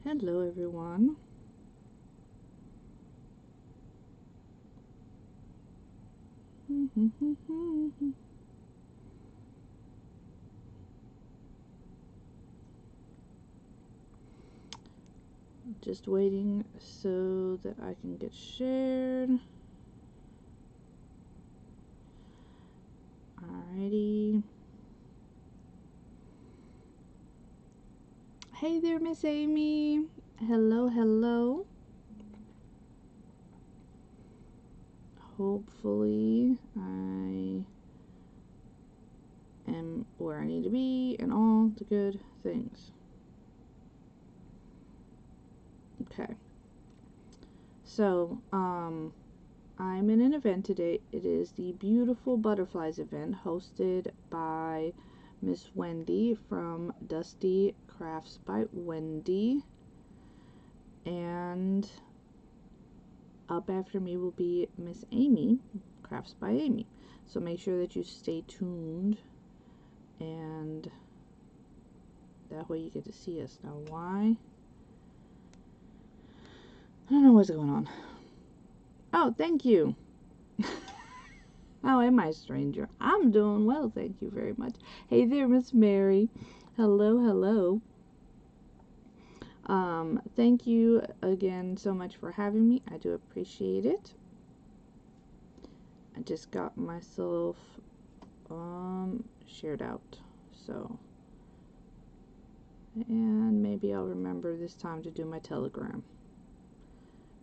Hello everyone. Just waiting so that I can get shared. Alrighty. Hey there, Miss Amy. Hello, hello. Hopefully I am where I need to be and all the good things. Okay. So, I'm in an event today. It is the Beautiful Butterflies event hosted by Miss Wendy from Dusty Crafts by Wendy. And up after me will be Miss Amy, Crafts by Amy. So make sure that you stay tuned, and that way you get to see us. Now why? I don't know what's going on. Oh, thank you. How am I, stranger? I'm doing well, thank you very much. Hey there, Miss Mary. Hello, hello. Thank you again so much for having me. I do appreciate it. I just got myself shared out, so, and maybe I'll remember this time to do my Telegram.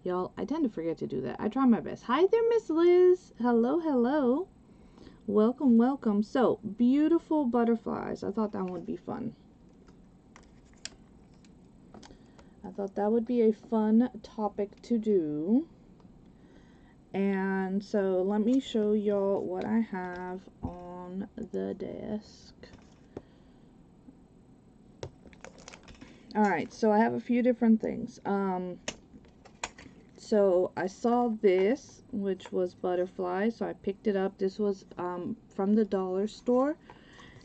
Y'all, I tend to forget to do that. I try my best. Hi there, Miss Liz. Hello, hello. Welcome, welcome. So, beautiful butterflies. I thought that would be fun. I thought that would be a fun topic to do. And so, let me show y'all what I have on the desk. Alright, so I have a few different things. So I saw this, which was butterfly, so I picked it up. This was from the dollar store.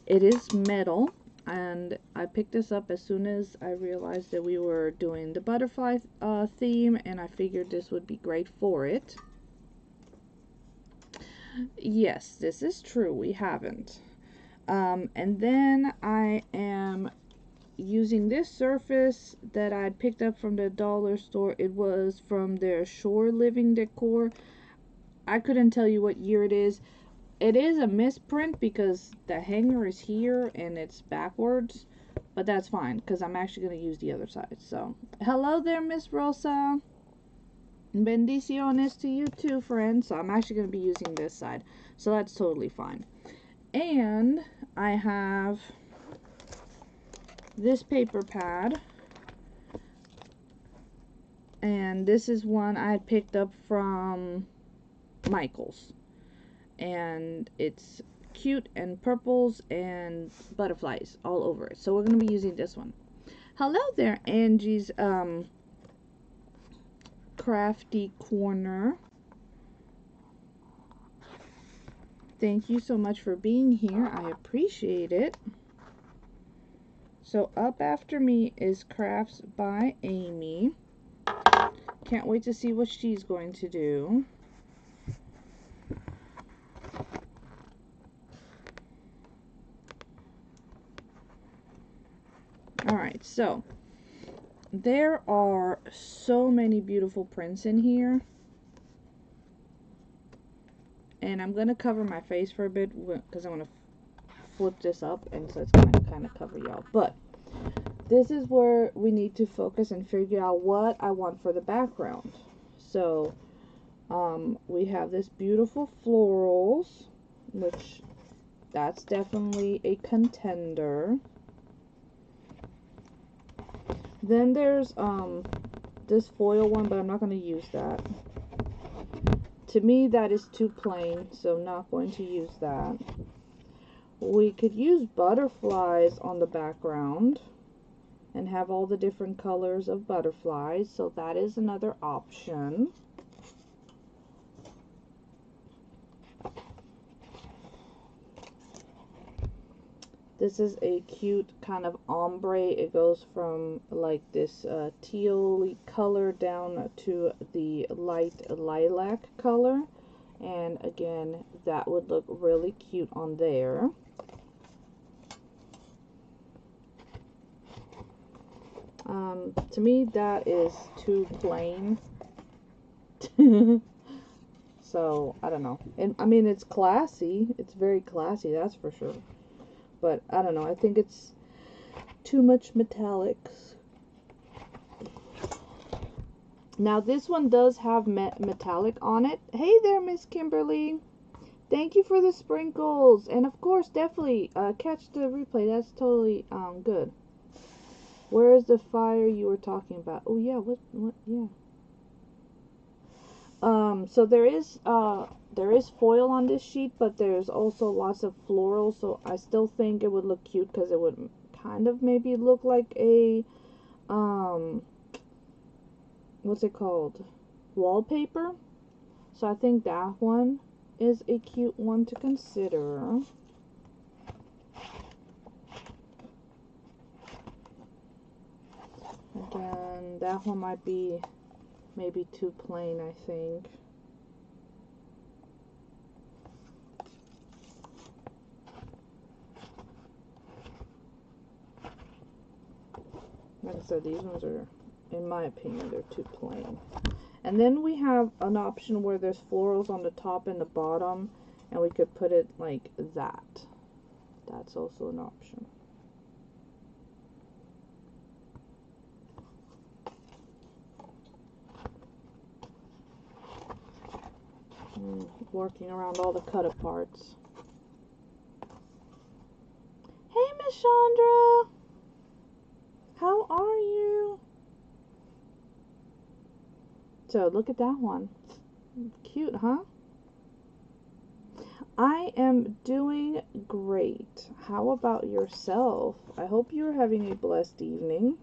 It is metal, and I picked this up as soon as I realized that we were doing the butterfly theme, and I figured this would be great for it. Yes, this is true, we haven't. And then I am using this surface that I picked up from the dollar store. It was from their Shore Living Decor. I couldn't tell you what year it is. It is a misprint because the hanger is here and it's backwards, but that's fine because I'm actually going to use the other side. So, hello there, Miss Rosa. Bendiciones to you too, friend. So I'm actually going to be using this side, so that's totally fine. And I have this paper pad, and this is one I had picked up from Michael's, and it's cute and purples and butterflies all over it, so we're going to be using this one. Hello there, Angie's Crafty Corner. Thank you so much for being here. I appreciate it. So up after me is Crafts by Amy. Can't wait to see what she's going to do. Alright, so there are so many beautiful prints in here. And I'm going to cover my face for a bit because I'm going to flip this up, and so it's going to kind of cover y'all. But this is where we need to focus and figure out what I want for the background. So we have this beautiful florals, which that's definitely a contender. Then there's this foil one, but I'm not going to use that. To me, that is too plain, so not going to use that. We could use butterflies on the background and have all the different colors of butterflies, so that is another option. This is a cute kind of ombre. It goes from like this teal color down to the light lilac color. And again, that would look really cute on there. To me, that is too plain. So, I don't know. And I mean, it's classy. It's very classy, that's for sure. But, I don't know. I think it's too much metallics. Now, this one does have metallic on it. Hey there, Miss Kimberly. Thank you for the sprinkles. And, of course, definitely catch the replay. That's totally good. Where is the fire you were talking about? Oh, yeah. What? Yeah. So there is foil on this sheet, but there's also lots of floral, so I still think it would look cute because it would kind of maybe look like a, what's it called? Wallpaper. So I think that one is a cute one to consider. Again, that one might be maybe too plain, I think. Like I said, these ones are, in my opinion, they're too plain. And then we have an option where there's florals on the top and the bottom, and we could put it like that. That's also an option. Working around all the cut aparts. Hey, Miss Chandra! How are you? So, look at that one. Cute, huh? I am doing great. How about yourself? I hope you're having a blessed evening.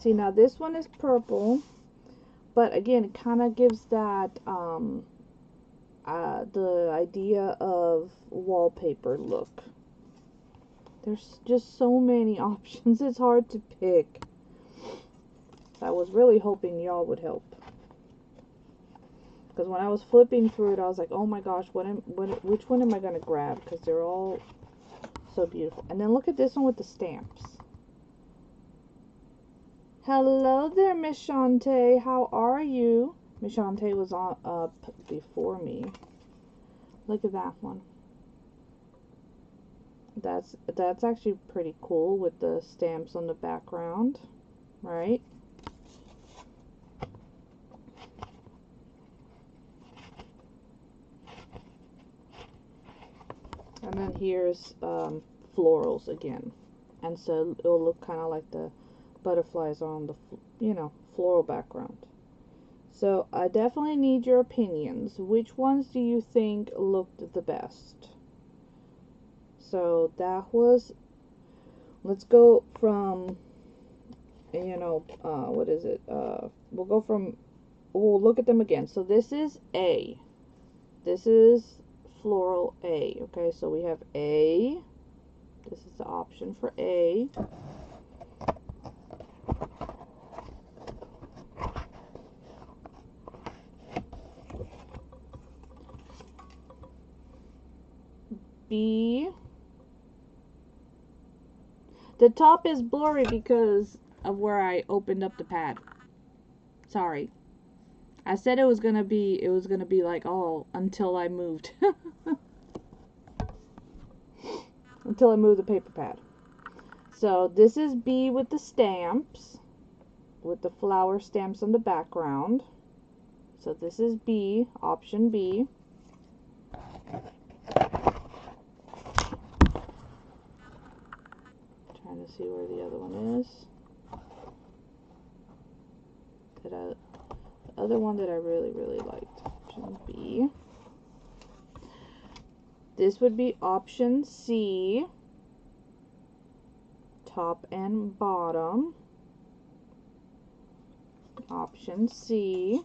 See, now this one is purple, but again, it kind of gives that, the idea of wallpaper look. There's just so many options, it's hard to pick. I was really hoping y'all would help. Because when I was flipping through it, I was like, oh my gosh, which one am I going to grab? Because they're all so beautiful. And then look at this one with the stamps. Hello there, Miss Shantae. How are you? Miss Shantae was up before me. Look at that one. That's actually pretty cool with the stamps on the background, right? And then here's florals again, and so it'll look kind of like the butterflies on the, you know, floral background. So I definitely need your opinions. Which ones do you think looked the best? So that was, let's go from, you know, what is it? We'll go from, we'll look at them again. So this is A. This is floral A. Okay, so we have A. This is the option for A. B. The top is blurry because of where I opened up the pad. Sorry. I said it was gonna be like, oh, until I moved. Until I moved the paper pad. So this is B with the stamps, with the flower stamps on the background. So this is B, option B. Trying to see where the other one is. The other one that I really, really liked, option B. This would be option C, top and bottom. Option C.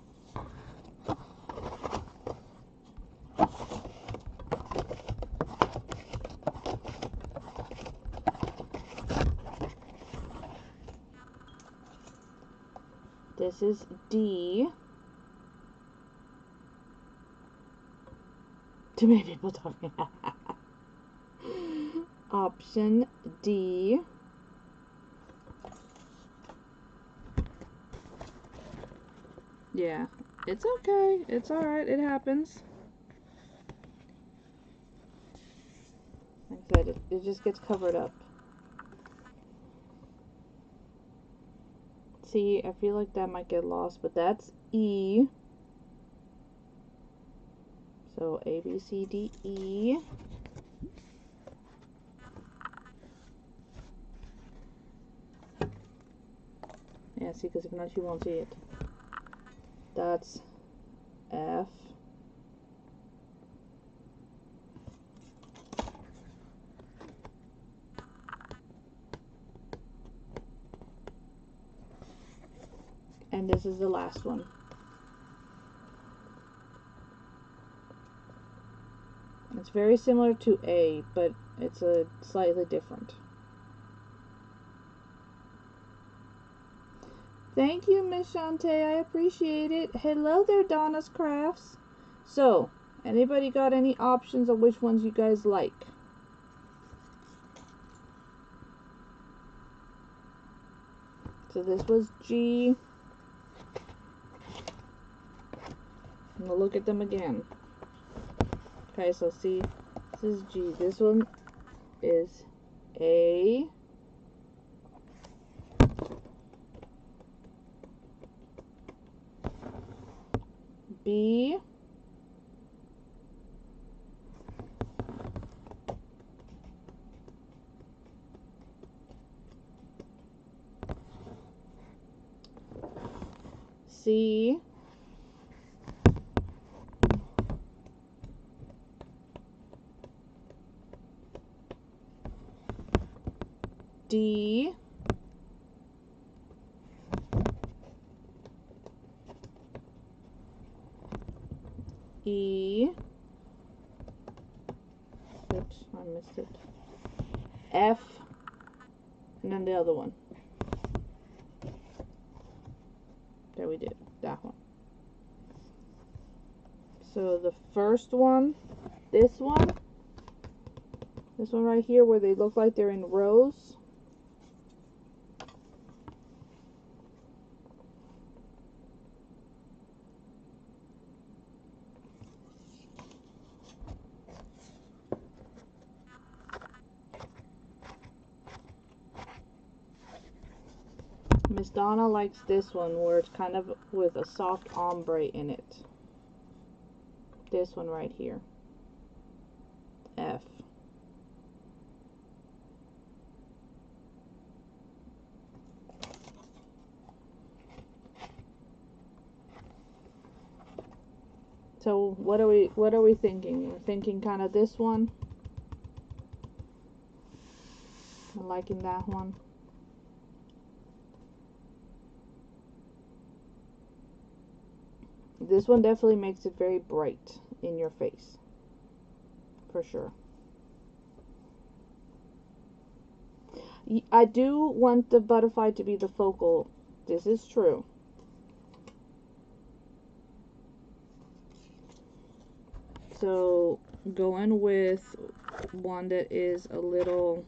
This is D. Too many people talking. Option D. Yeah, it's okay. It's alright. It happens. Like I said, it just gets covered up. See, I feel like that might get lost, but that's E. So A, B, C, D, E. Yeah, see, because if not, you won't see it. That's F. And this is the last one. It's very similar to A, but it's a slightly different. Thank you, Miss Shantae. I appreciate it. Hello there, Donna's Crafts. So, anybody got any options of which ones you guys like? So this was G. I'm gonna look at them again. Okay, so see, this is G. This one is A. B. C. D. E. Oops, I missed it. F. And then the other one. There we did. That one. So the first one, this one right here where they look like they're in rows. Miss Donna likes this one where it's kind of with a soft ombre in it. This one right here. F. So what are we thinking? We're thinking kind of this one. I'm liking that one. This one definitely makes it very bright in your face. For sure. I do want the butterfly to be the focal. This is true. So going with one that is a little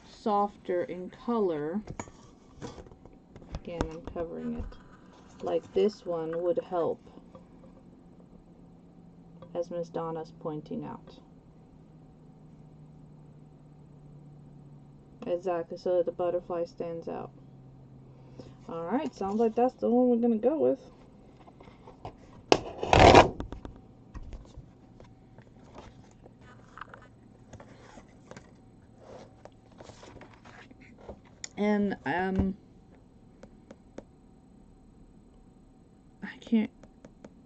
softer in color. Again, I'm covering it. Like this one would help, as Miss Donna's pointing out. Exactly, so that the butterfly stands out. Alright, sounds like that's the one we're gonna go with. And I can't,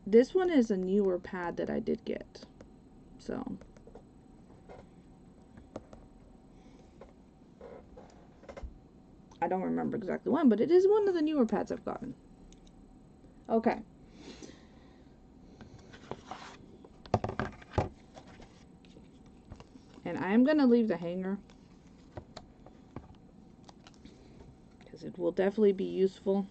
this one is a newer pad that I did get, so I don't remember exactly when, but it is one of the newer pads I've gotten. Okay. And I am gonna leave the hanger because it will definitely be useful.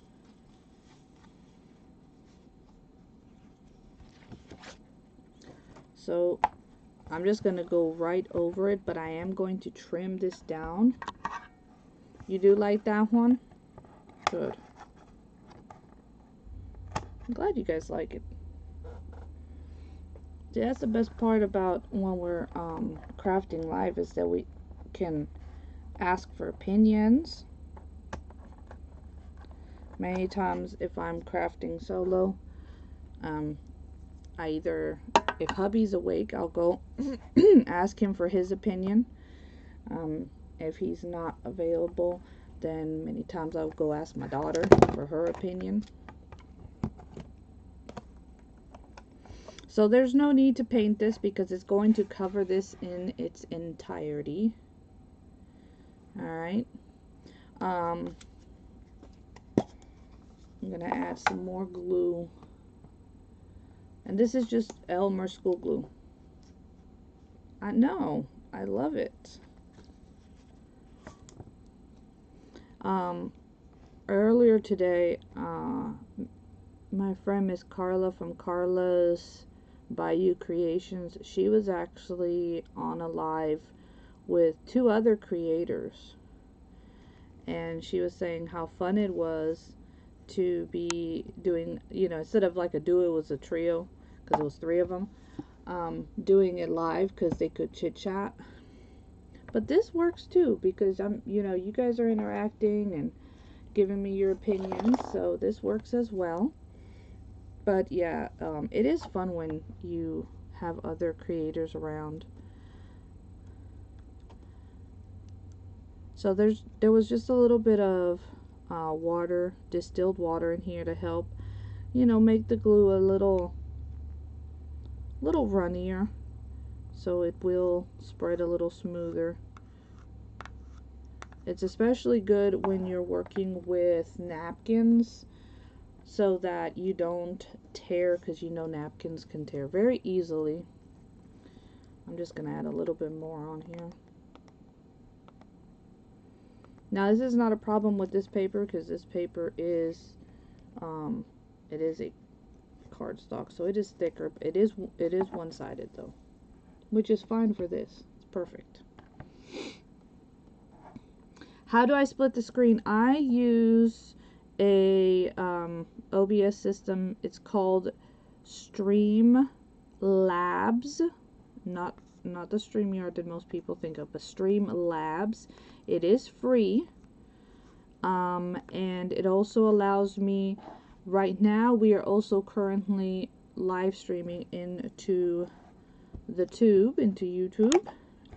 So I'm just going to go right over it, but I am going to trim this down. You do like that one? Good. I'm glad you guys like it. That's the best part about when we're crafting live, is that we can ask for opinions. Many times if I'm crafting solo, I either, if hubby's awake, I'll go ask him for his opinion. If he's not available, then many times I'll go ask my daughter for her opinion. So there's no need to paint this because it's going to cover this in its entirety. Alright. I'm going to add some more glue. And this is just Elmer school glue. I know. I love it. Earlier today, my friend Miss Carla from Carla's Bayou Creations, she was actually on a live with 2 other creators, and she was saying how fun it was to be doing, you know, instead of like a duo, it was a trio because it was 3 of them, doing it live because they could chit chat. But this works too because you know, you guys are interacting and giving me your opinions, so this works as well. But yeah, it is fun when you have other creators around. So there was just a little bit of water, distilled water in here to help, you know, make the glue a little runnier, so it will spread a little smoother. It's especially good when you're working with napkins, so that you don't tear, because you know napkins can tear very easily. I'm just going to add a little bit more on here. Now this is not a problem with this paper because this paper is it is a cardstock, so it is thicker. It is one-sided though, which is fine for this. It's perfect. How do I split the screen? I use a OBS system. It's called Stream Labs, not the StreamYard that most people think of, but Stream Labs. It is free, and it also allows me, right now we are also currently live streaming into the tube, into YouTube,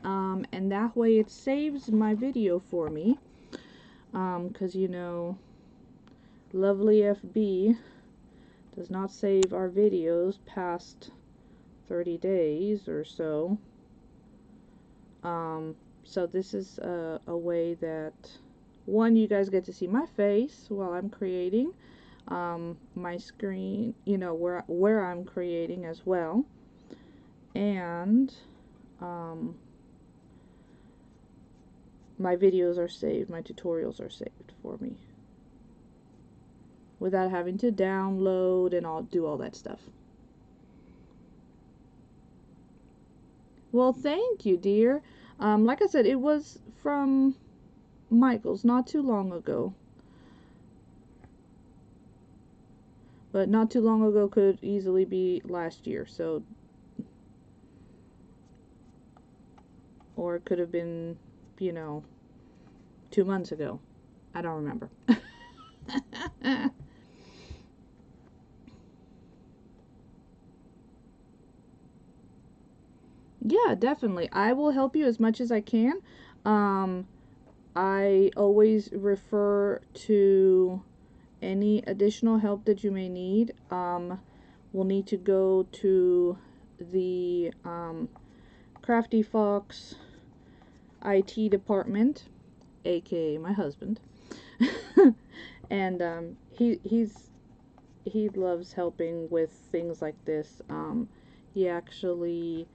and that way it saves my video for me, because you know, lovely FB does not save our videos past 30 days or so. So this is a way that, one, you guys get to see my face while I'm creating, my screen, you know, where I'm creating as well, and my videos are saved, my tutorials are saved for me, without having to download and do all that stuff. Well, thank you, dear. Like I said, it was from Michael's not too long ago. But not too long ago could easily be last year, so, or it could have been, you know, 2 months ago. I don't remember. Yeah, definitely. I will help you as much as I can. I always refer to any additional help that you may need. We'll need to go to the Crafty Fox IT department, aka my husband, and he loves helping with things like this. He actually,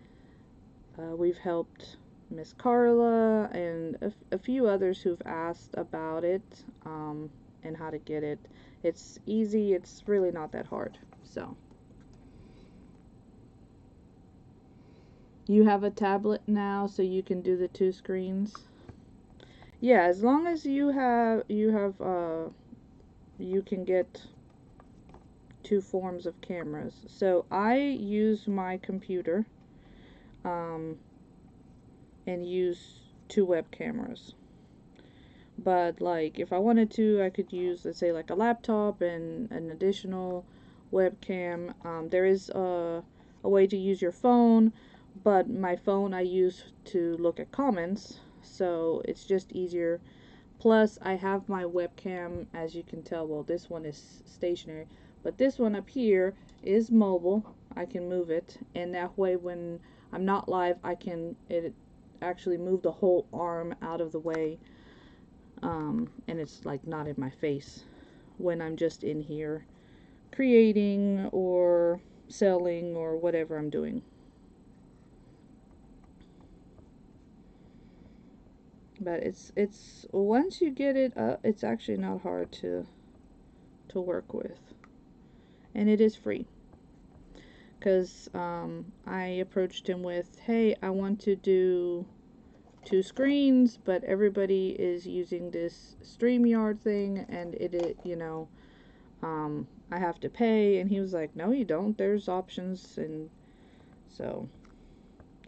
we've helped Miss Carla and a few others who've asked about it, and how to get it. It's easy, it's really not that hard. So, you have a tablet now, so you can do the 2 screens. Yeah, as long as you can get 2 forms of cameras. So I use my computer, um, and use 2 web cameras. But like if I wanted to, I could use, let's say, like a laptop and an additional webcam. There is a way to use your phone, but my phone I use to look at comments, so it's just easier. Plus, I have my webcam, as you can tell. Well, this one is stationary, but this one up here is mobile. I can move it, and that way when I'm not live, I can actually move the whole arm out of the way, and it's like not in my face when I'm just in here creating or selling or whatever I'm doing. But it's once you get it up, it's actually not hard to work with, and it is free. Because I approached him with, hey, I want to do 2 screens, but everybody is using this StreamYard thing, and I have to pay. And he was like, no, you don't. There's options. And so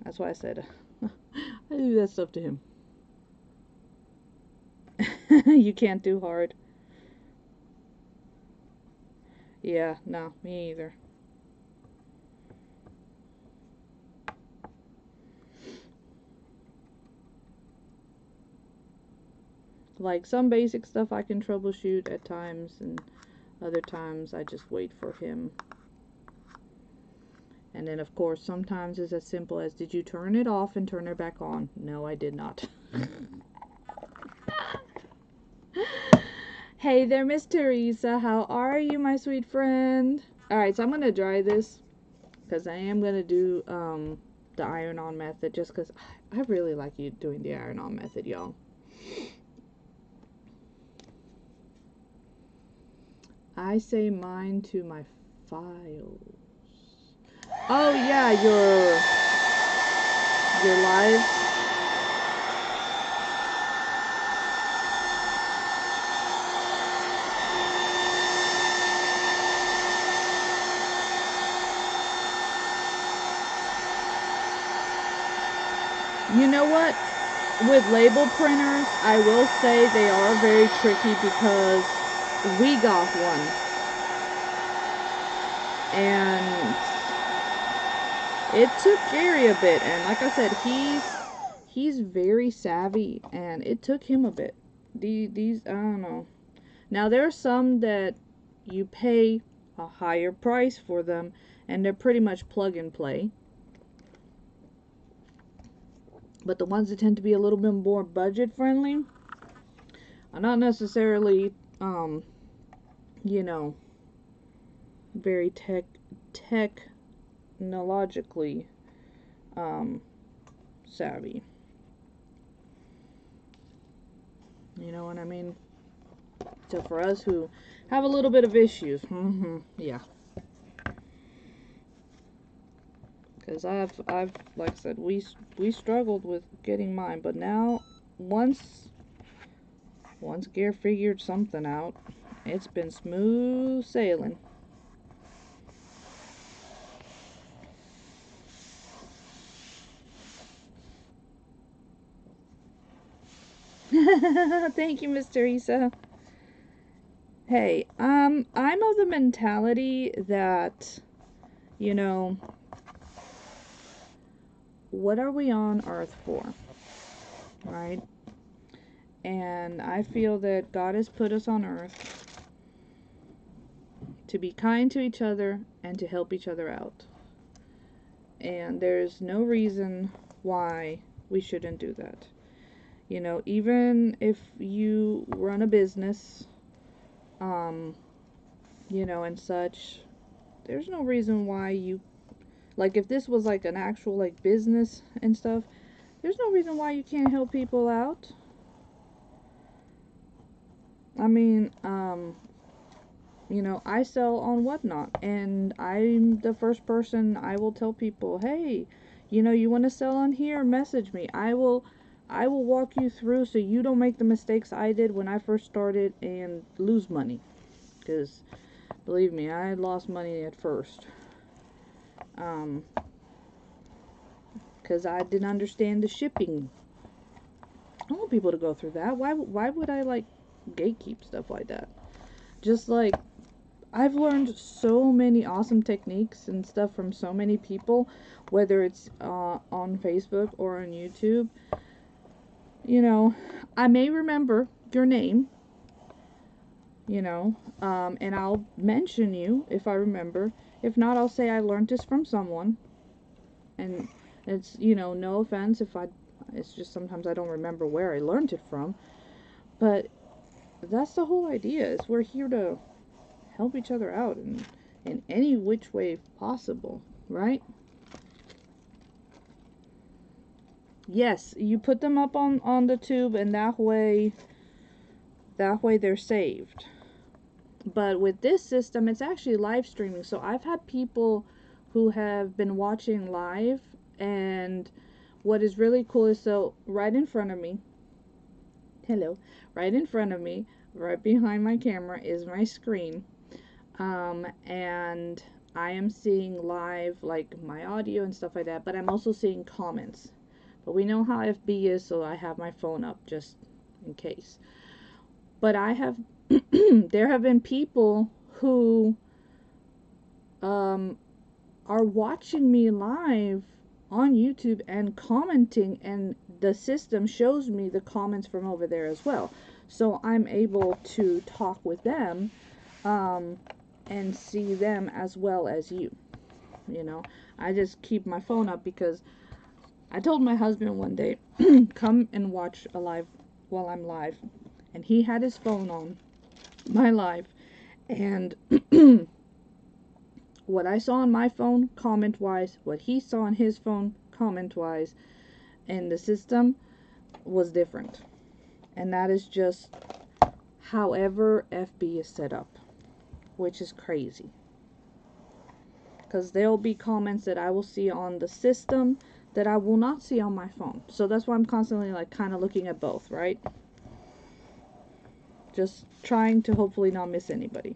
that's why I said, I do that stuff to him. You can't do hard. Yeah, no, me either. Like some basic stuff I can troubleshoot at times, and other times I just wait for him. And then, of course, sometimes it's as simple as, did you turn it off and turn it back on? No, I did not. Hey there, Miss Teresa. How are you, my sweet friend? Alright, so I'm going to dry this, because I am going to do the iron-on method, just because I really like you doing the iron-on method, y'all. I say mine to my files. Oh yeah, your live. You know what? With label printers, I will say they are very tricky, because we got one, and it took Gary a bit, and like I said, he's very savvy, and it took him a bit. These I don't know. Now there are some that you pay a higher price for them, and they're pretty much plug and play. But the ones that tend to be a little bit more budget friendly are not necessarily, very technologically savvy. You know what I mean? So for us who have a little bit of issues, yeah. Because I've like I said, we struggled with getting mine, but now once Gear figured something out, it's been smooth sailing. Thank you, Miss Teresa. Hey, I'm of the mentality that, what are we on Earth for? Right? And I feel that God has put us on Earth to be kind to each other and to help each other out. And there's no reason why we shouldn't do that. Even if you run a business, and such, there's no reason why you, like, if this was like an actual like business and stuff, There's no reason why you can't help people out. I mean, you know, I sell on Whatnot, and I'm the first person I will tell people, hey, you know, you want to sell on here, message me. I will walk you through so you don't make the mistakes I did when I first started and lose money. Because, believe me, I had lost money at first. Because I didn't understand the shipping. I don't want people to go through that. Why would I, like, gatekeep stuff like that? Just, like, I've learned so many awesome techniques and stuff from so many people, whether it's on Facebook or on YouTube. You know, I may remember your name, you know, and I'll mention you if I remember. If not, I'll say I learned this from someone. And it's, you know, no offense if it's just sometimes I don't remember where I learned it from. But that's the whole idea, is we're here to help each other out in any which way possible, right? Yes, you put them up on the tube, and that way they're saved. But with this system, it's actually live streaming. So I've had people who have been watching live, and what is really cool is, so right in front of me, hello, right in front of me, right behind my camera is my screen. And I am seeing live, like, my audio and stuff like that, but I'm also seeing comments. But we know how FB is, so I have my phone up just in case. But I have, there have been people who are watching me live on YouTube and commenting, and the system shows me the comments from over there as well. So I'm able to talk with them and see them as well as you. You know, I just keep my phone up because I told my husband one day, come and watch a live while I'm live. And he had his phone on my live. And what I saw on my phone, comment-wise, what he saw on his phone, comment-wise, and the system was different. And that is just however FB is set up, which is crazy. Because there'll be comments that I will see on the system that I will not see on my phone. So that's why I'm constantly, like, kind of looking at both, right? Just trying to hopefully not miss anybody.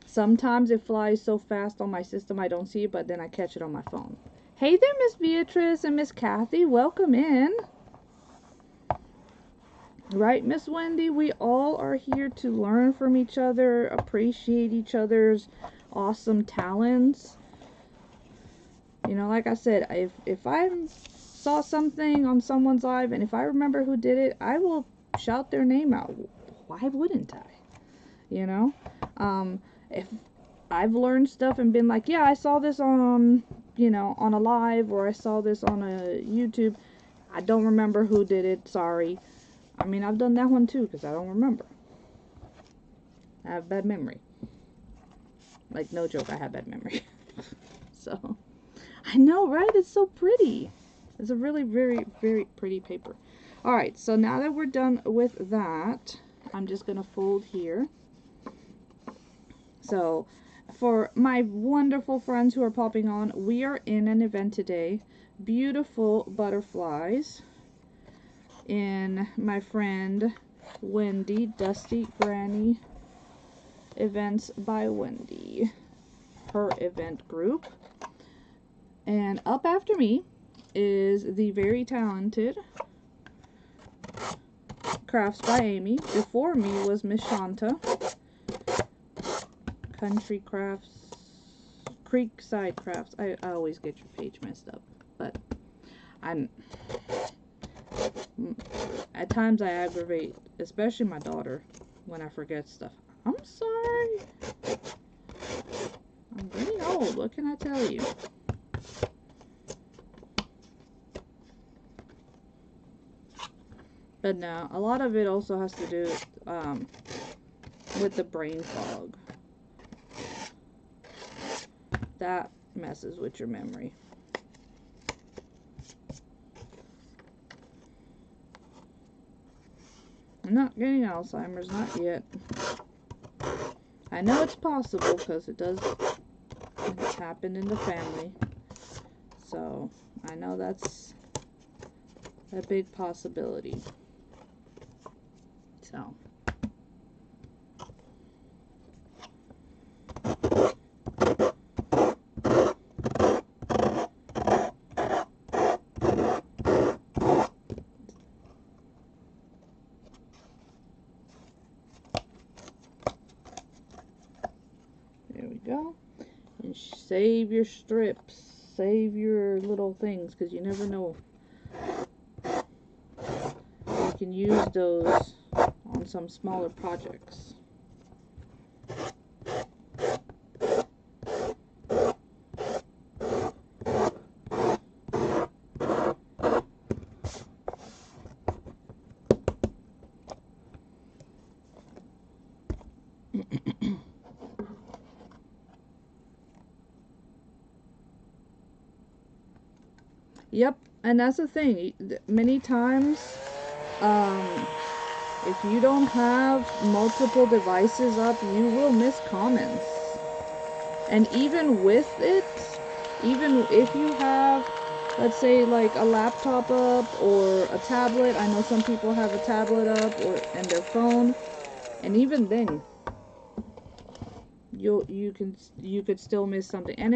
Sometimes it flies so fast on my system I don't see it, but then I catch it on my phone. Hey there, Miss Beatrice and Miss Kathy. Welcome in. Right, Miss Wendy? We all are here to learn from each other, appreciate each other's awesome talents. You know, like I said, if I saw something on someone's live and if I remember who did it, I will shout their name out. Why wouldn't I? You know? If I've learned stuff and been like, yeah, I saw this on, you know, on a live, or I saw this on a YouTube, I don't remember who did it, sorry. I mean, I've done that one too, because I don't remember. I have bad memory. Like, no joke, I have bad memory. So, I know, right? It's so pretty. It's a really, very, very pretty paper. Alright, so now that we're done with that, I'm just going to fold here. So, for my wonderful friends who are popping on, we are in an event today. Beautiful butterflies in my friend Wendy, Dusty Granny Events by Wendy, her event group. And up after me is the very talented Crafts by Amy. Before me was Miss Shanta. Country Crafts, Creekside Crafts. I always get your page messed up, but at times I aggravate, especially my daughter, when I forget stuff. I'm sorry. I'm getting old. What can I tell you? But no, a lot of it also has to do with the brain fog. That messes with your memory. not getting Alzheimer's, not yet. I know it's possible because it's happened in the family. So, I know that's a big possibility. So. There we go. And save your strips. Save your little things, because you never know. You can use those on some smaller projects. Yep, and that's the thing. Many times, if you don't have multiple devices up, you will miss comments. And even with it, even if you have, let's say, like a laptop up or a tablet, I know some people have a tablet up and their phone, and even then, you could still miss something. And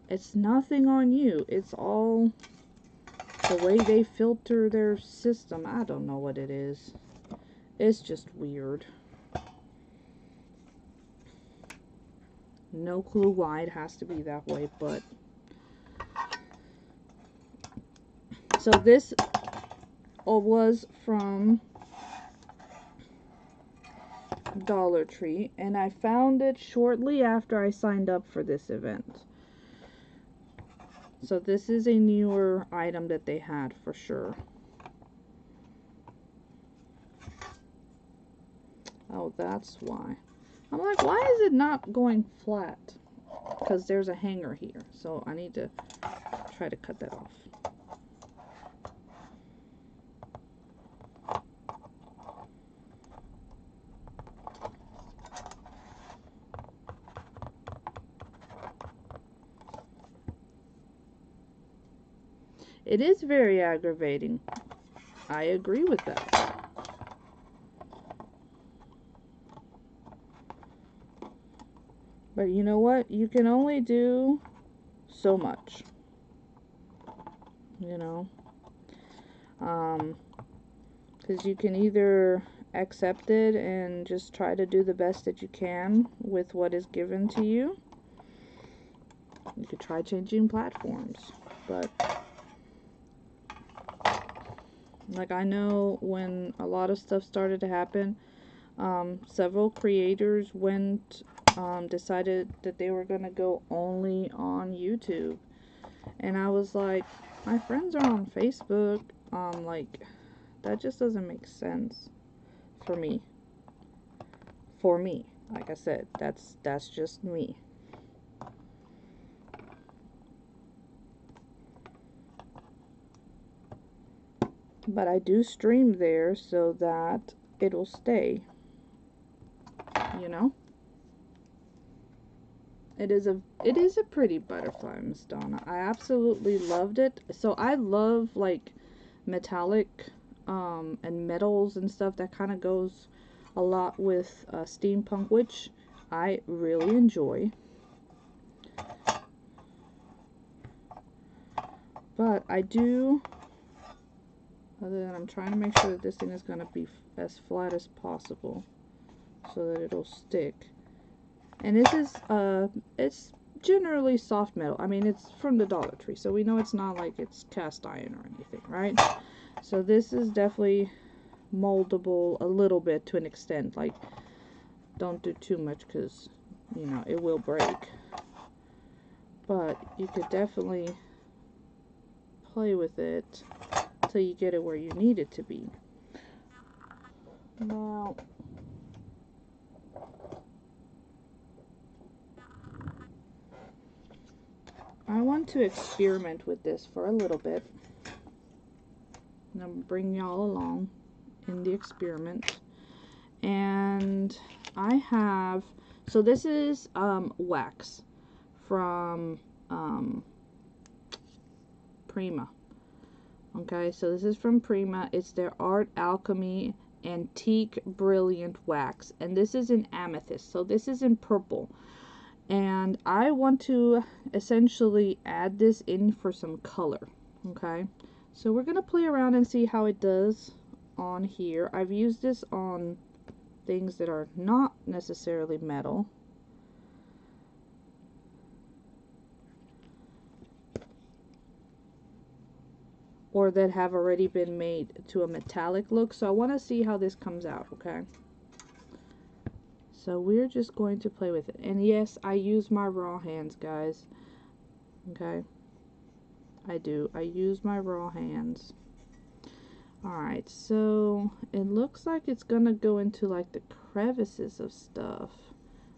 it's nothing on you. It's all the way they filter their system. I don't know what it is. It's just weird. No clue why it has to be that way, but so this was from Dollar Tree, and I found it shortly after I signed up for this event. So this is a newer item that they had for sure. Oh, that's why. I'm like, why is it not going flat? Because there's a hanger here, so I need to try to cut that off. It is very aggravating. I agree with that. But you know what? You can only do so much. You know? Because you can either accept it and just try to do the best that you can with what is given to you. You could try changing platforms. But like, I know when a lot of stuff started to happen, several creators decided that they were going to go only on YouTube. And I was like, my friends are on Facebook. Like, that just doesn't make sense for me. For me. Like I said, that's just me. But I do stream there so that it'll stay. You know? It is a pretty butterfly, Miss Donna. I absolutely loved it. So I love like metallic and metals and stuff. That kind of goes a lot with steampunk, which I really enjoy. But I do, other than I'm trying to make sure that this thing is going to be as flat as possible so that it'll stick. And this is, it's generally soft metal. I mean, it's from the Dollar Tree, so we know it's not like it's cast iron or anything, right? So this is definitely moldable a little bit to an extent. Like, don't do too much because, you know, it will break. But you could definitely play with it till you get it where you need it to be. Now, I want to experiment with this for a little bit. And I'm bringing y'all along in the experiment. And I have, so this is wax from Prima. Okay, so this is from Prima. It's their Art Alchemy Antique Brilliant Wax, and this is in amethyst, so this is in purple. And I want to essentially add this in for some color. Okay, so we're gonna play around and see how it does on here. I've used this on things that are not necessarily metal. Or that have already been made to a metallic look. So I want to see how this comes out, okay? So we're just going to play with it. And yes, I use my raw hands, guys. Okay? I do. I use my raw hands. Alright, so it looks like it's gonna go into like the crevices of stuff.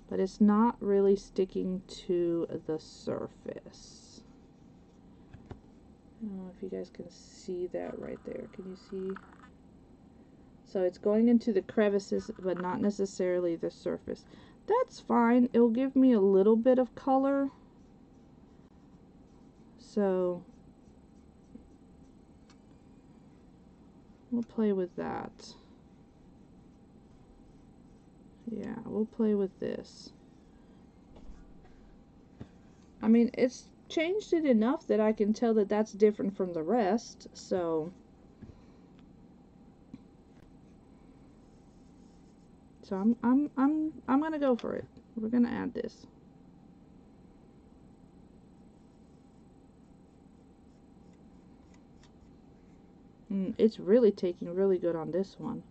But it's not really sticking to the surface. I don't know if you guys can see that right there. Can you see? So it's going into the crevices, but not necessarily the surface. That's fine. It'll give me a little bit of color. So we'll play with that. Yeah, we'll play with this. I mean, it's changed it enough that I can tell that that's different from the rest, so I'm gonna go for it. We're gonna add this. It's really taking really good on this one.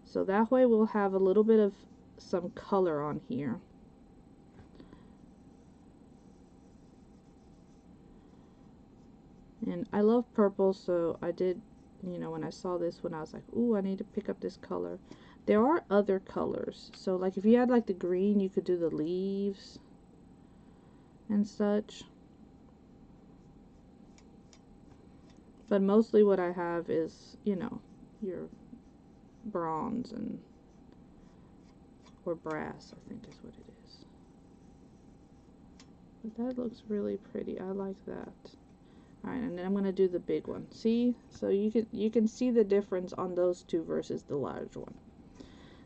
So that way we'll have a little bit of some color on here. And I love purple, so I did, you know, when I saw this one, I was like, ooh, I need to pick up this color. There are other colors. So, like, if you had, like, the green, you could do the leaves and such. But mostly what I have is, you know, your bronze and, or brass, I think is what it is. But that looks really pretty. I like that. Alright, and then I'm going to do the big one. See? So you can see the difference on those two versus the large one.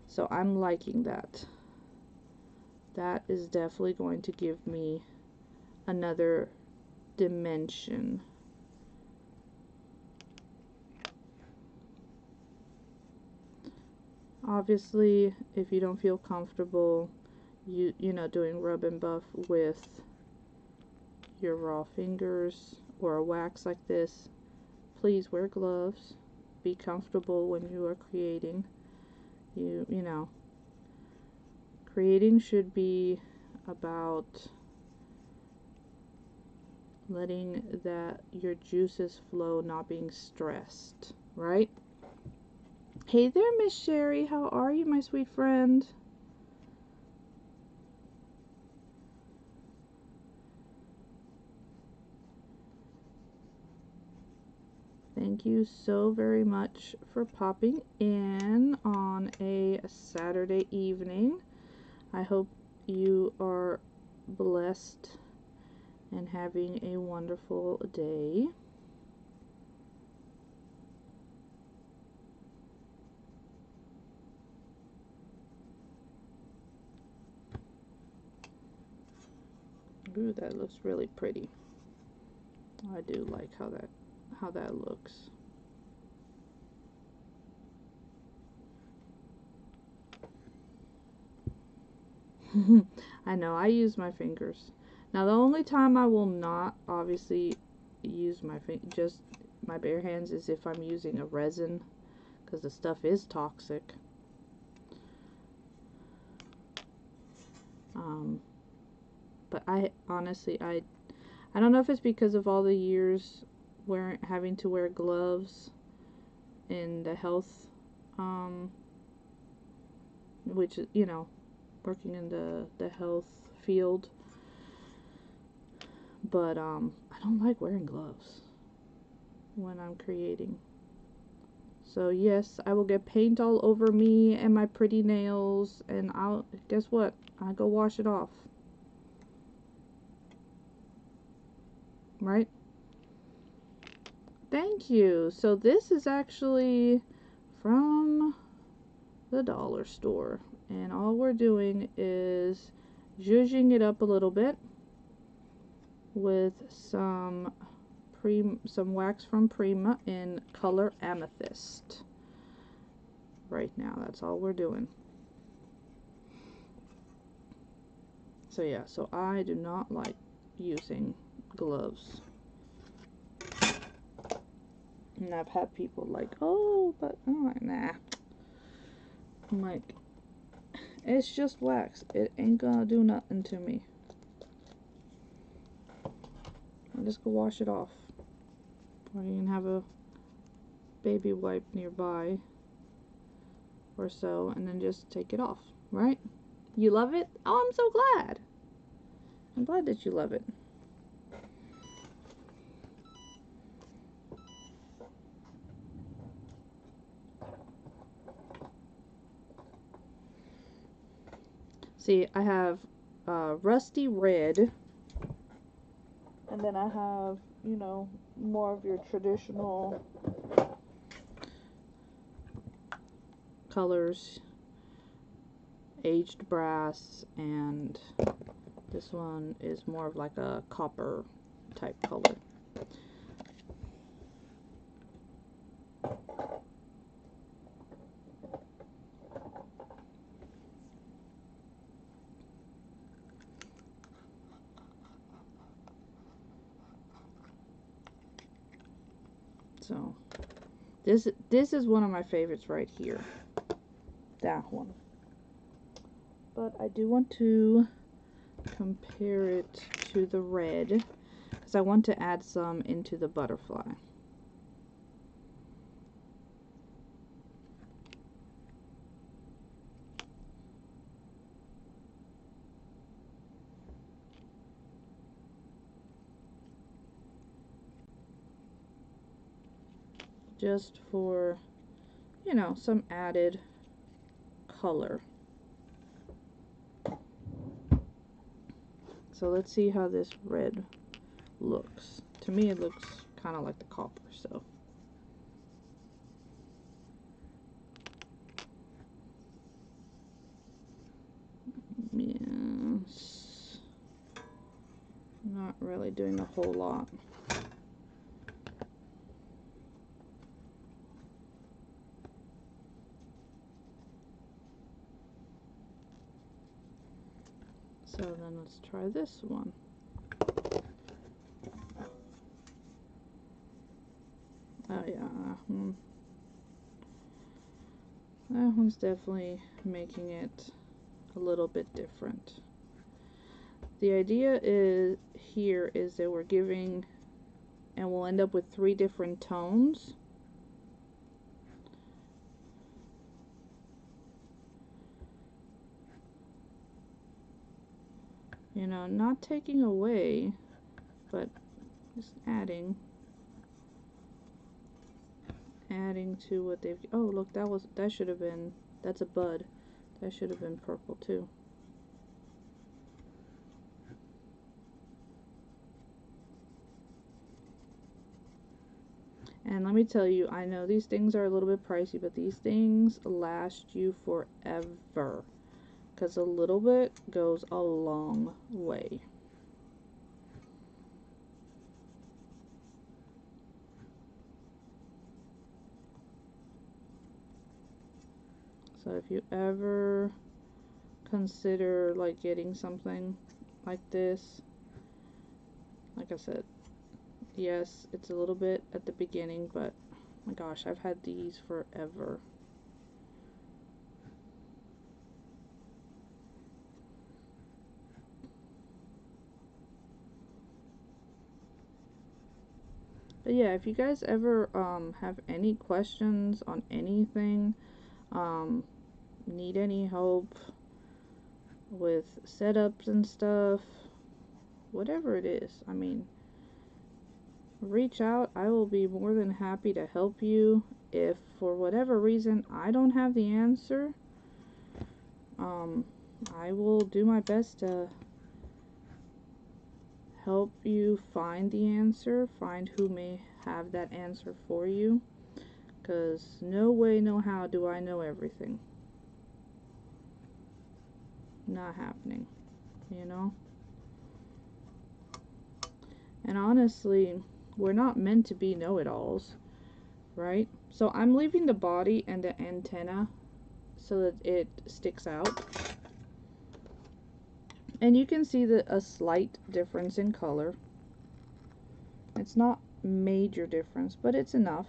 So I'm liking that. That is definitely going to give me another dimension. Obviously, if you don't feel comfortable, you know, doing rub and buff with your raw fingers or a wax like this, please wear gloves. Be comfortable when you are creating. You know, creating should be about letting that your juices flow, not being stressed, right? Hey there, Miss Sherry. How are you, my sweet friend? Thank you so very much for popping in on a Saturday evening. I hope you are blessed and having a wonderful day. Ooh, that looks really pretty. I do like how that looks. I know, I use my fingers. Now the only time I will not obviously use just my bare hands is if I'm using a resin, because the stuff is toxic. But I honestly, I don't know if it's because of all the years having to wear gloves in the health, which, you know, working in the health field. But I don't like wearing gloves when I'm creating. So yes, I will get paint all over me and my pretty nails, and guess what? I go wash it off. Right? Thank you. So this is actually from the dollar store, and all we're doing is zhuzhing it up a little bit with some wax from Prima in color Amethyst. Right now, that's all we're doing. So yeah, so I do not like using gloves. And I've had people like, oh, but I'm like, nah. I'm like, it's just wax. It ain't gonna do nothing to me. I'll just go wash it off. Or you can have a baby wipe nearby or so, and then just take it off, right? You love it? Oh, I'm so glad. I'm glad that you love it. See, I have rusty red, and then I have, you know, more of your traditional colors, aged brass, and this one is more of like a copper type color. So this is one of my favorites right here. That one. But I do want to compare it to the red because I want to add some into the butterfly. Just for, you know, some added color. So let's see how this red looks. To me it looks kind of like the copper, so. Yes. Not really doing a whole lot. So then let's try this one. Oh yeah, that one's definitely making it a little bit different. The idea is that we're giving, and we'll end up with 3 different tones. You know, not taking away, but just adding to what they've. Oh, look, that should have been. That's a bud. That should have been purple too. And let me tell you, I know these things are a little bit pricey, but these things last you forever. Because a little bit goes a long way. So if you ever consider like getting something like this, like I said, yes, it's a little bit at the beginning, but my gosh, I've had these forever. But yeah, if you guys ever have any questions on anything, need any help with setups and stuff, whatever it is, I mean, reach out. I will be more than happy to help you if for whatever reason I don't have the answer, I will do my best to help you find the answer, find who may have that answer for you, because no way, no how do I know everything. Not happening, you know? And honestly, we're not meant to be know-it-alls, right? So I'm leaving the body and the antenna so that it sticks out. And you can see a slight difference in color. It's not major difference, but it's enough.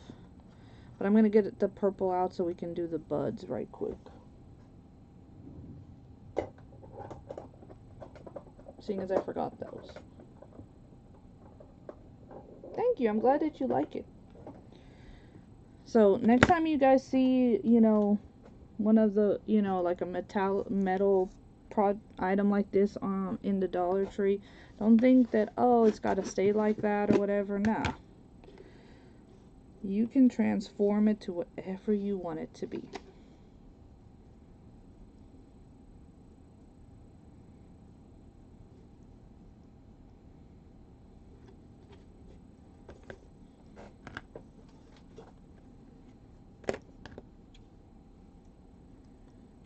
But I'm going to get the purple out so we can do the buds right quick. Seeing as I forgot those. Thank you. I'm glad that you like it. So next time you guys see, you know, one of the, you know, like a metal item like this in the Dollar Tree, don't think that, oh, it's got to stay like that or whatever. Nah. You can transform it to whatever you want it to be.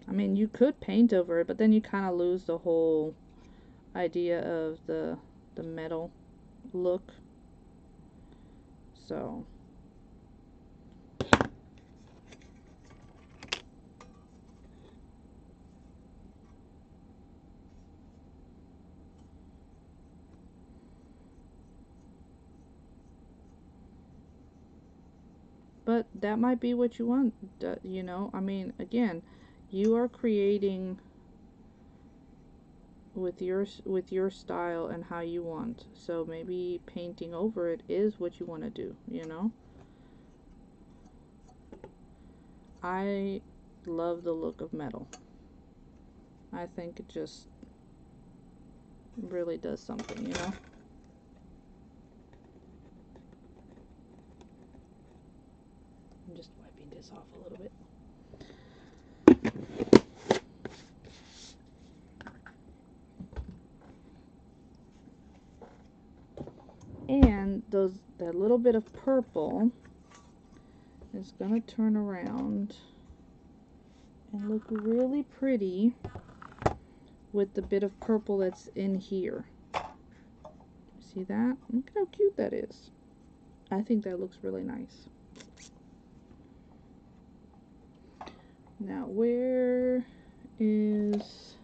I mean, you could paint over it, but then you kind of lose the whole idea of the metal look. So but that might be what you want, you know. I mean, again, you are creating with your style and how you want. So maybe painting over it is what you want to do, you know. I love the look of metal. I think it just really does something, you know. I'm just wiping this off a little bit. And that little bit of purple is gonna turn around and look really pretty with the bit of purple that's in here. See that? Look how cute that is. I think that looks really nice. Now, where is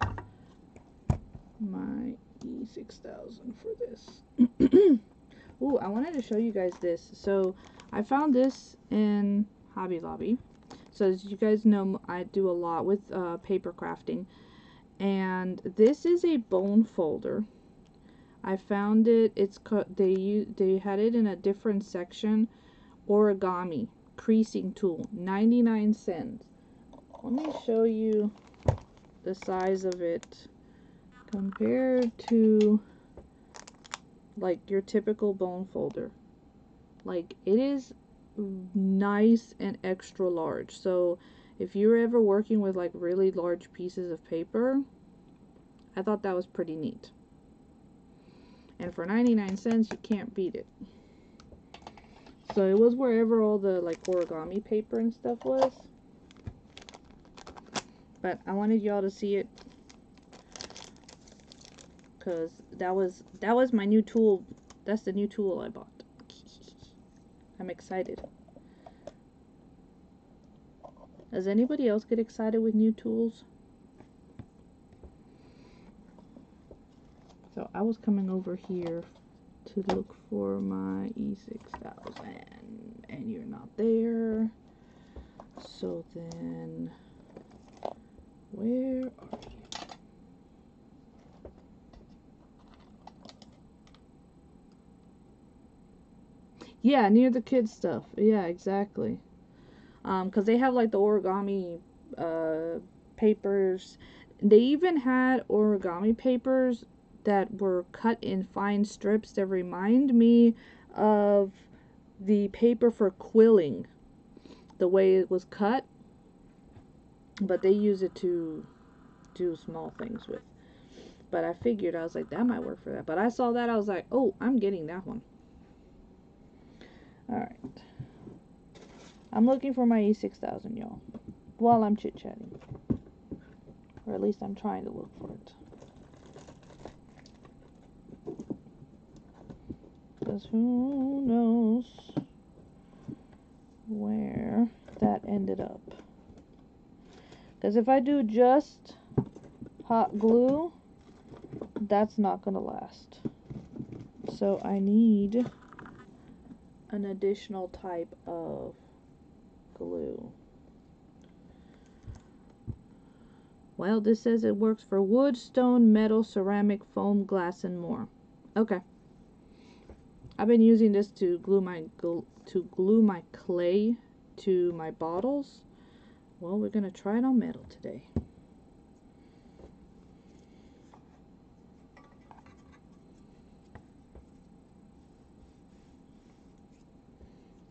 my E6000 for this? Ooh, I wanted to show you guys this. So I found this in Hobby Lobby. So as you guys know, I do a lot with paper crafting, and this is a bone folder. I found it. They had it in a different section. Origami creasing tool, 99 cents. Let me show you the size of it compared to like your typical bone folder. Like, it is nice and extra large. So if you're ever working with like really large pieces of paper, I thought that was pretty neat. And for 99 cents, you can't beat it. So it was wherever all the like origami paper and stuff was. But I wanted y'all to see it because that was my new tool. That's the new tool I bought. I'm excited. Does anybody else get excited with new tools? So I was coming over here to look for my E6000 and you're not there. So then where are you? Yeah, near the kids stuff. Yeah, exactly. Because they have like the origami papers. They even had origami papers that were cut in fine strips that remind me of the paper for quilling. the way it was cut, but they use it to do small things with. But I figured, I was like, that might work for that. But I saw that, I was like, oh, I'm getting that one. Alright. I'm looking for my E6000, y'all, while I'm chit-chatting. Or at least I'm trying to look for it. Because who knows where that ended up. Because if I do just hot glue, that's not going to last. So I need an additional type of glue. Well, this says it works for wood, stone, metal, ceramic, foam, glass, and more. Okay. I've been using this to glue my clay to my bottles. Well, we're going to try it on metal today.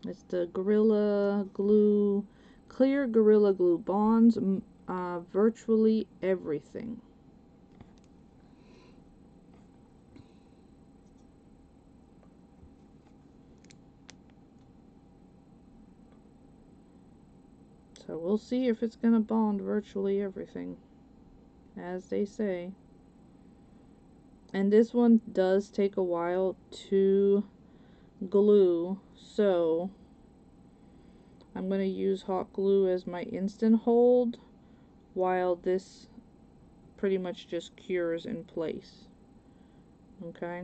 It's the Gorilla Glue, clear Gorilla Glue, bonds virtually everything. So we'll see if it's gonna bond virtually everything, as they say. And this one does take a while to glue, so I'm going to use hot glue as my instant hold while this pretty much just cures in place. Okay?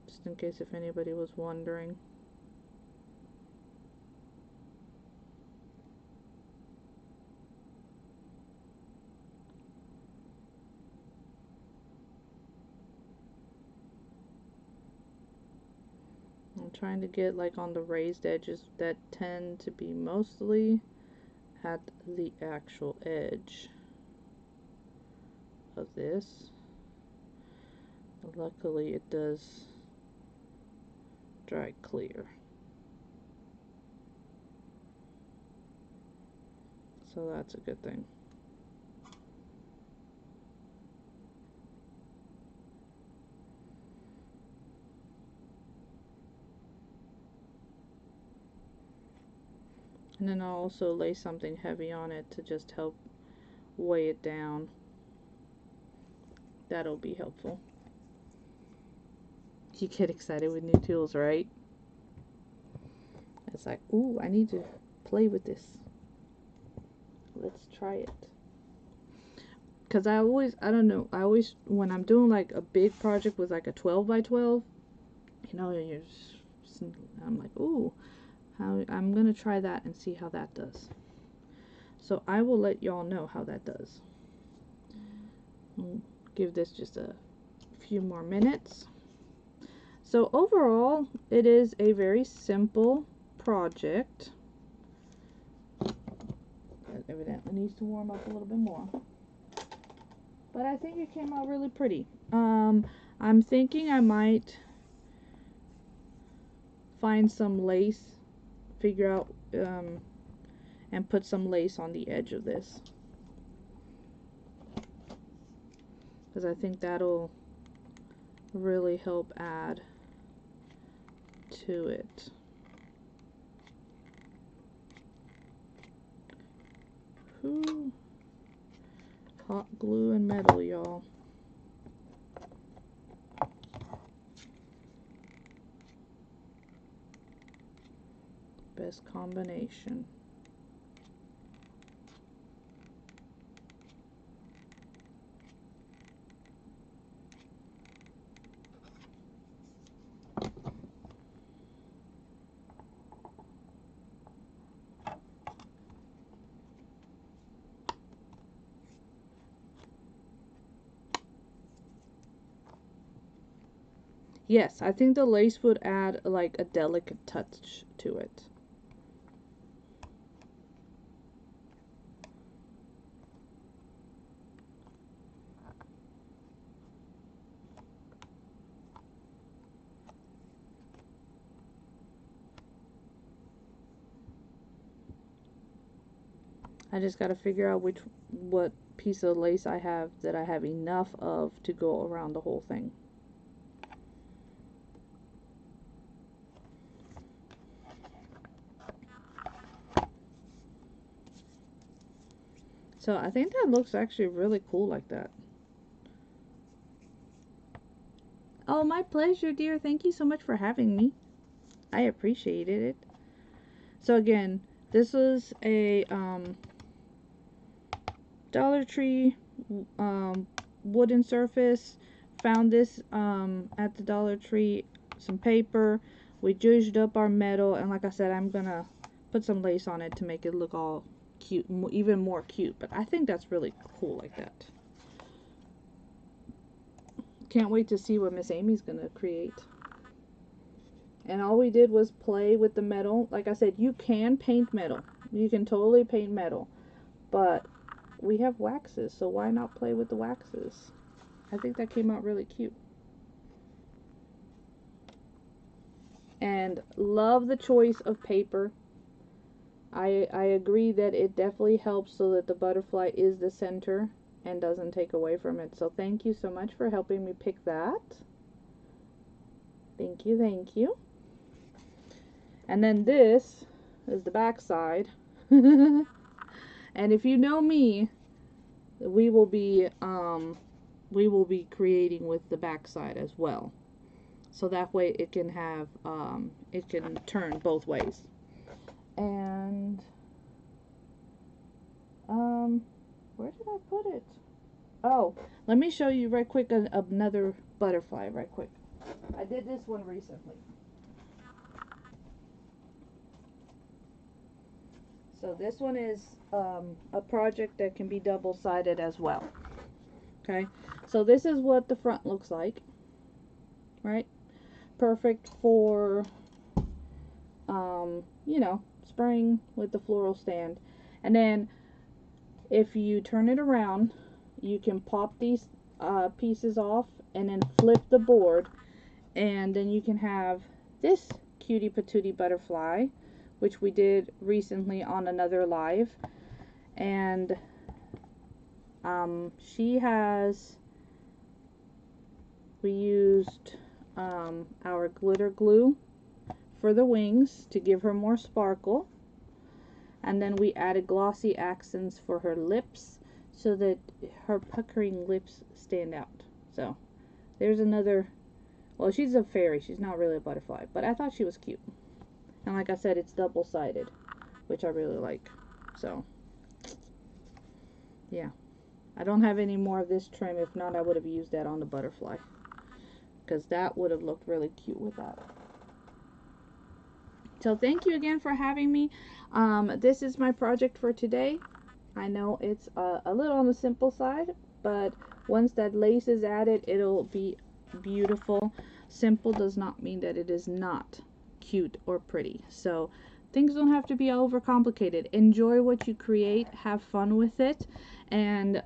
Just in case if anybody was wondering. I'm trying to get like on the raised edges that tend to be mostly at the actual edge of this. Luckily it does dry clear. So that's a good thing. And then I'll also lay something heavy on it to just help weigh it down. That'll be helpful. You get excited with new tools, right? It's like, ooh, I need to play with this. Let's try it. Because I don't know, when I'm doing like a big project with like a 12 by 12, you know, I'm like, ooh, I'm going to try that and see how that does. So I will let y'all know how that does. I'll give this just a few more minutes. So overall, it is a very simple project. It evidently needs to warm up a little bit more. But I think it came out really pretty. I'm thinking I might find some lace, figure out, and put some lace on the edge of this. Because I think that'll really help add to it. Whew. Hot glue and metal, y'all. Best combination. Yes, I think the lace would add like a delicate touch to it. I just got to figure out what piece of lace I have that I have enough of to go around the whole thing. So I think that looks actually really cool like that. Oh, my pleasure, dear. Thank you so much for having me. I appreciated it. So again, this was a Dollar Tree wooden surface. Found this at the Dollar Tree. Some paper. We judged up our metal, and like I said, I'm gonna put some lace on it to make it look all cute, even more cute. But I think that's really cool like that. Can't wait to see what Miss Amy's gonna create. And all we did was play with the metal. Like I said, you can paint metal. You can totally paint metal. But we have waxes, so why not play with the waxes? I think that came out really cute. And love the choice of paper. I agree that it definitely helps so that the butterfly is the center and doesn't take away from it. So thank you so much for helping me pick that. Thank you, thank you. And then this is the back side. And if you know me, we will be creating with the back side as well. So that way it can have it can turn both ways. And where did I put it? Oh, let me show you right quick another butterfly right quick. I did this one recently. So this one is a project that can be double-sided as well. Okay, so this is what the front looks like, right? Perfect for, you know, spring with the floral stand. And then if you turn it around, you can pop these pieces off and then flip the board, and then you can have this cutie patootie butterfly, which we did recently on another live. And we used our glitter glue for the wings to give her more sparkle, and then we added glossy accents for her lips so that her puckering lips stand out. So there's another, well, she's a fairy, she's not really a butterfly, but I thought she was cute. And like I said, it's double-sided, which I really like. So yeah, I don't have any more of this trim. If not, I would have used that on the butterfly, because that would have looked really cute with that. So thank you again for having me. This is my project for today. I know it's a little on the simple side, but once that lace is added, it'll be beautiful. Simple does not mean that it is not cute or pretty. So things don't have to be overcomplicated. Enjoy what you create, have fun with it, and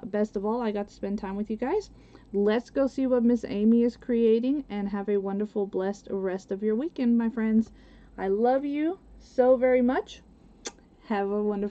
best of all, I got to spend time with you guys. Let's go see what Miss Amy is creating, and have a wonderful, blessed rest of your weekend, my friends. I love you so very much. Have a wonderful